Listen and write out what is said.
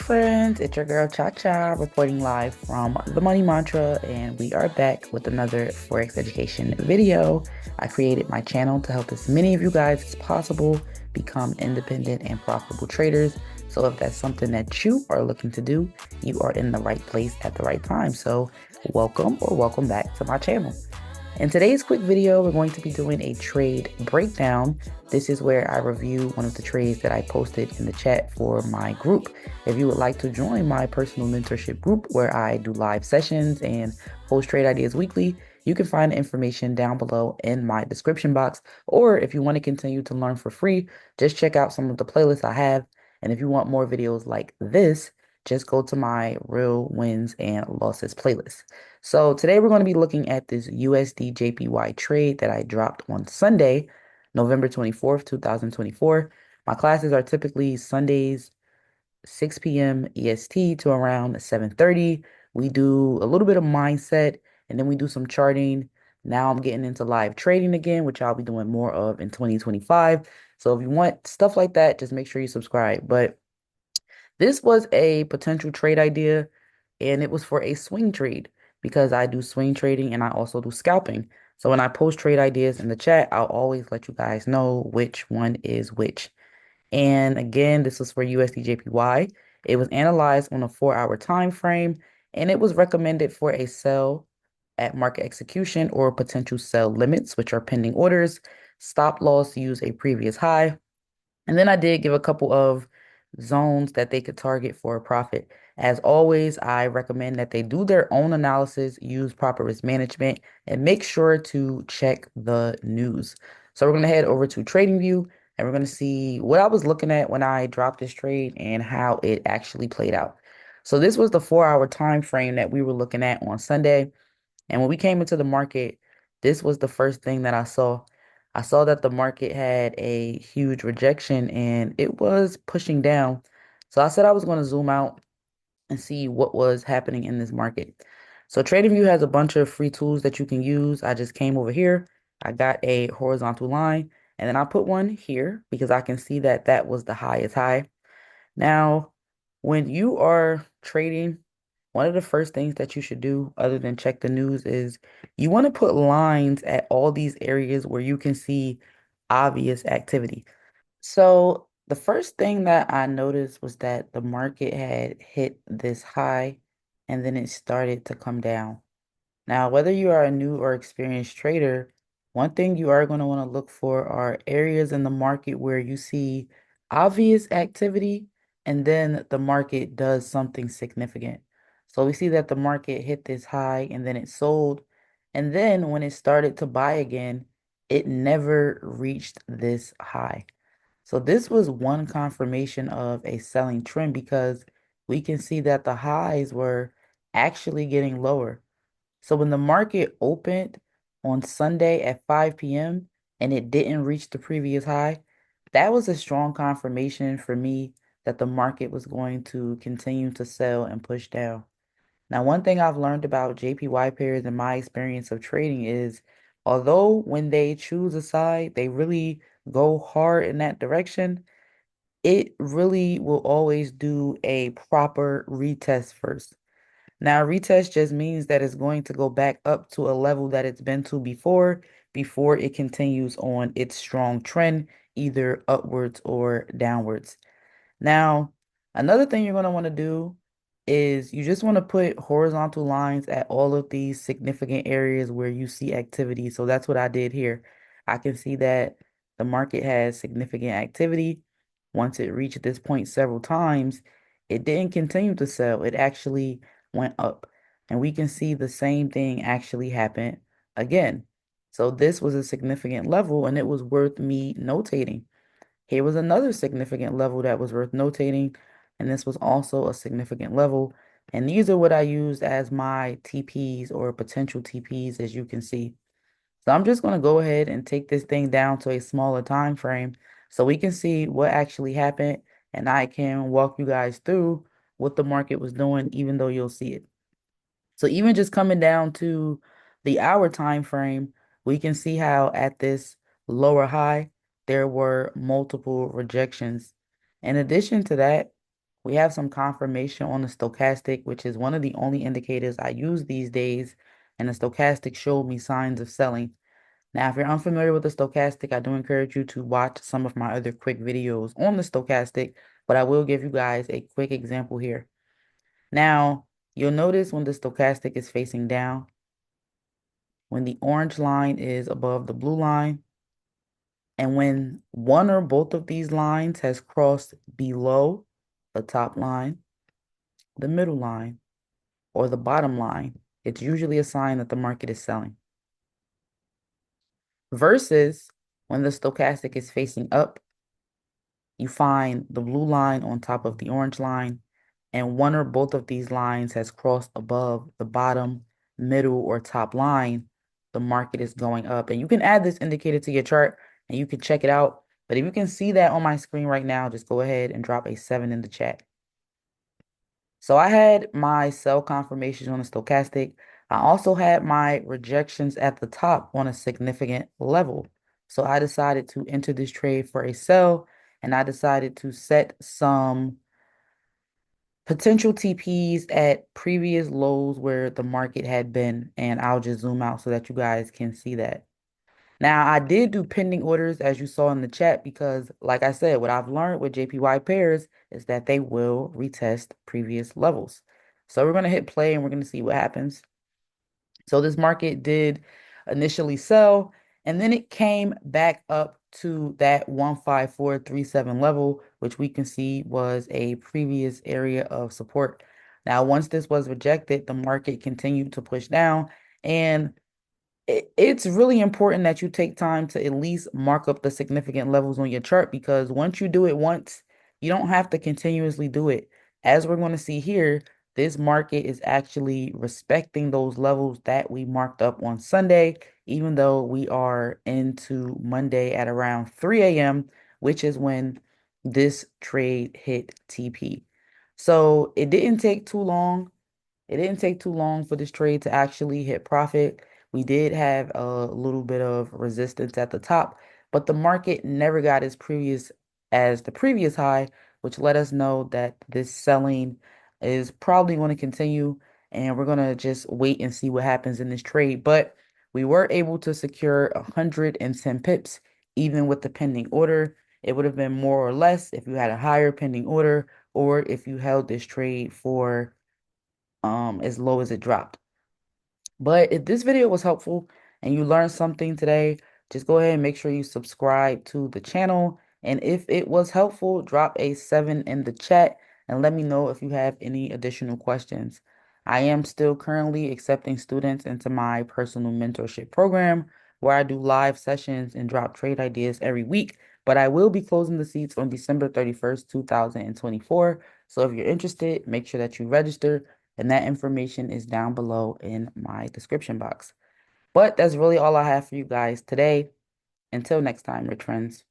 friends, it's your girl Cha Cha reporting live from the Money Mantra, and we are back with another Forex education video. I created my channel to help as many of you guys as possible become independent and profitable traders. So if that's something that you are looking to do, you are in the right place at the right time. So welcome or welcome back to my channel. In today's quick video, we're going to be doing a trade breakdown. This is where I review one of the trades that I posted in the chat for my group. If you would like to join my personal mentorship group where I do live sessions and post trade ideas weekly, you can find the information down below in my description box. Or if you want to continue to learn for free, just check out some of the playlists I have. And if you want more videos like this, just go to my real wins and losses playlist. So today we're going to be looking at this USDJPY trade that I dropped on Sunday, November 24th, 2024. My classes are typically Sundays, 6 p.m. EST to around 7:30. We do a little bit of mindset and then we do some charting. Now I'm getting into live trading again, which I'll be doing more of in 2025. So if you want stuff like that, just make sure you subscribe. But this was a potential trade idea, and it was for a swing trade because I do swing trading and I also do scalping. So when I post trade ideas in the chat, I'll always let you guys know which one is which. And again, this was for USDJPY. It was analyzed on a 4-hour time frame, and it was recommended for a sell at market execution or potential sell limits, which are pending orders. Stop loss use a previous high. And then I did give a couple of zones that they could target for a profit. As always, I recommend that they do their own analysis, use proper risk management, and make sure to check the news. So we're going to head over to TradingView and we're going to see what I was looking at when I dropped this trade and how it actually played out. So this was the 4-hour time frame that we were looking at on Sunday. And when we came into the market, this was the first thing that I saw. I saw that the market had a huge rejection and it was pushing down. So I said I was going to zoom out and see what was happening in this market. So TradingView has a bunch of free tools that you can use. I just came over here. I got a horizontal line and then I put one here because I can see that that was the highest high. Now, when you are trading, one of the first things that you should do, other than check the news, is you want to put lines at all these areas where you can see obvious activity. So, the first thing that I noticed was that the market had hit this high and then it started to come down. Now, whether you are a new or experienced trader, one thing you are going to want to look for are areas in the market where you see obvious activity and then the market does something significant. So we see that the market hit this high and then it sold. And then when it started to buy again, it never reached this high. So this was one confirmation of a selling trend because we can see that the highs were actually getting lower. So when the market opened on Sunday at 5 p.m. and it didn't reach the previous high, that was a strong confirmation for me that the market was going to continue to sell and push down. Now, one thing I've learned about JPY pairs in my experience of trading is although when they choose a side, they really go hard in that direction, it really will always do a proper retest first. Now, retest just means that it's going to go back up to a level that it's been to before it continues on its strong trend, either upwards or downwards. Now, another thing you're going to want to do is you just want to put horizontal lines at all of these significant areas where you see activity. So that's what I did here. I can see that the market has significant activity. Once it reached this point several times, it didn't continue to sell. It actually went up. And we can see the same thing actually happen again. So this was a significant level and it was worth me notating. Here was another significant level that was worth notating, and this was also a significant level. And these are what I used as my TPs or potential TPs, as you can see. So I'm just going to go ahead and take this thing down to a smaller time frame so we can see what actually happened, and I can walk you guys through what the market was doing, even though you'll see it. So even just coming down to the hour time frame, we can see how at this lower high, there were multiple rejections. In addition to that, We have some confirmation on the stochastic, which is one of the only indicators I use these days, and the stochastic showed me signs of selling. Now, if you're unfamiliar with the stochastic, I do encourage you to watch some of my other quick videos on the stochastic, but I will give you guys a quick example here. Now, you'll notice when the stochastic is facing down, when the orange line is above the blue line, and when one or both of these lines has crossed below the top line, the middle line, or the bottom line, it's usually a sign that the market is selling. Versus when the stochastic is facing up, you find the blue line on top of the orange line, and one or both of these lines has crossed above the bottom, middle, or top line, the market is going up. And you can add this indicator to your chart and you can check it out. But if you can see that on my screen right now, just go ahead and drop a 7 in the chat. So I had my sell confirmations on the stochastic. I also had my rejections at the top on a significant level. So I decided to enter this trade for a sell, and I decided to set some potential TPs at previous lows where the market had been, and I'll just zoom out so that you guys can see that. Now, I did do pending orders as you saw in the chat because, like I said, what I've learned with JPY pairs is that they will retest previous levels. So we're going to hit play and we're going to see what happens. So this market did initially sell, and then it came back up to that 15437 level, which we can see was a previous area of support. Now, once this was rejected, the market continued to push down, and it's really important that you take time to at least mark up the significant levels on your chart, because once you do it once, you don't have to continuously do it. As we're going to see here, this market is actually respecting those levels that we marked up on Sunday, even though we are into Monday at around 3 a.m., which is when this trade hit TP. So it didn't take too long. It didn't take too long for this trade to actually hit profit. We did have a little bit of resistance at the top, but the market never got as the previous high, which let us know that this selling is probably going to continue, and we're going to just wait and see what happens in this trade. But we were able to secure 110 pips, even with the pending order. It would have been more or less if you had a higher pending order or if you held this trade for as low as it dropped. But if this video was helpful and you learned something today, just go ahead and make sure you subscribe to the channel. And if it was helpful, drop a 7 in the chat and let me know if you have any additional questions. I am still currently accepting students into my personal mentorship program where I do live sessions and drop trade ideas every week. But I will be closing the seats on December 31st, 2024. So if you're interested, make sure that you register, and that information is down below in my description box. But that's really all I have for you guys today. Until next time, rich friends.